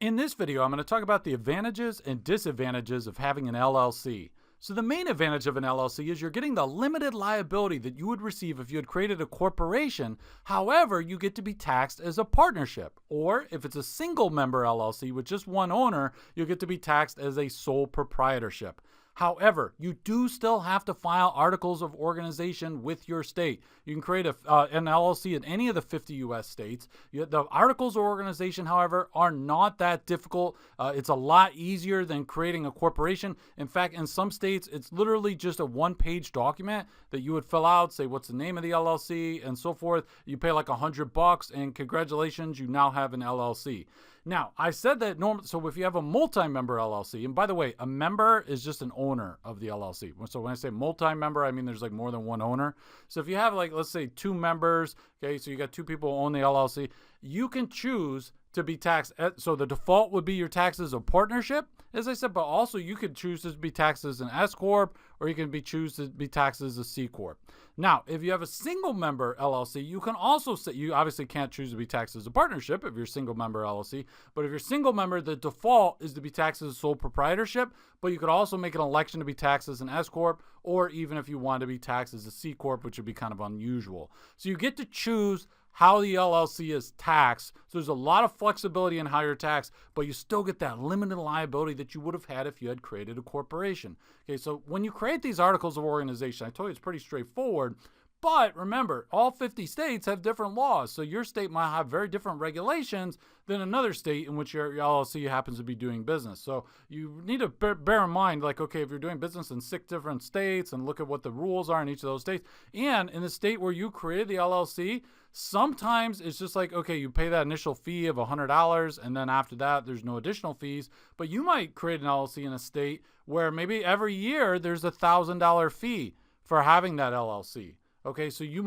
In this video, I'm going to talk about the advantages and disadvantages of having an LLC. So the main advantage of an LLC is you're getting the limited liability that you would receive if you had created a corporation. However, you get to be taxed as a partnership. Or if it's a single member LLC with just one owner, you get to be taxed as a sole proprietorship. However, you do still have to file articles of organization with your state. You can create an LLC in any of the 50 U.S. states. The articles of organization, however, are not that difficult. It's a lot easier than creating a corporation. In fact, in some states, it's literally just a one-page document that you would fill out, say what's the name of the LLC and so forth. You pay like $100 and congratulations, you now have an LLC. Now, I said that so if you have a multi-member LLC, and by the way, a member is just an owner of the LLC. So when I say multi-member, I mean there's like more than one owner. So if you have like, let's say 2 members, okay, so you got 2 people who own the LLC, you can choose to be taxed. So the default would be your taxes of partnership, as I said, but also you could choose to be taxed as an S Corp, or you can choose to be taxed as a C Corp. Now, if you have a single member LLC, you can also say, you obviously can't choose to be taxed as a partnership if you're a single member LLC, but if you're single member, the default is to be taxed as a sole proprietorship, but you could also make an election to be taxed as an S Corp, or even if you want to be taxed as a C Corp, which would be kind of unusual. So you get to choose how the LLC is taxed. So there's a lot of flexibility in how you're taxed, but you still get that limited liability that you would have had if you had created a corporation. Okay, so when you create these articles of organization, I told you it's pretty straightforward, but remember, all 50 states have different laws. So your state might have very different regulations than another state in which your LLC happens to be doing business. So you need to bear in mind, like, okay, if you're doing business in 6 different states and look at what the rules are in each of those states, and in the state where you created the LLC, sometimes it's just like, okay, you pay that initial fee of $100, and then after that, there's no additional fees. But you might create an LLC in a state where maybe every year there's a $1,000 fee for having that LLC. Okay, so you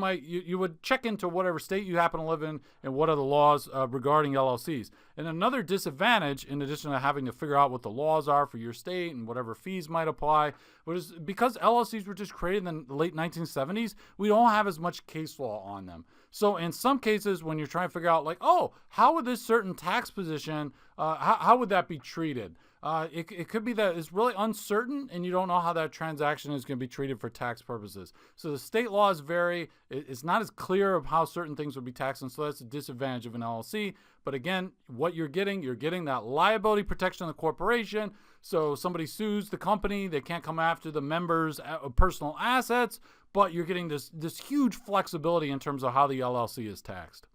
would check into whatever state you happen to live in and what are the laws regarding LLCs. And another disadvantage, in addition to having to figure out what the laws are for your state and whatever fees might apply, was because LLCs were just created in the late 1970s, we don't have as much case law on them. So in some cases, when you're trying to figure out like, oh, how would this certain tax position, how would that be treated? It could be that it's really uncertain and you don't know how that transaction is going to be treated for tax purposes. So the state laws vary. It's not as clear of how certain things would be taxed, and so that's a disadvantage of an LLC. But again, what you're getting that liability protection of the corporation. So somebody sues the company, they can't come after the members' personal assets, but you're getting this huge flexibility in terms of how the LLC is taxed.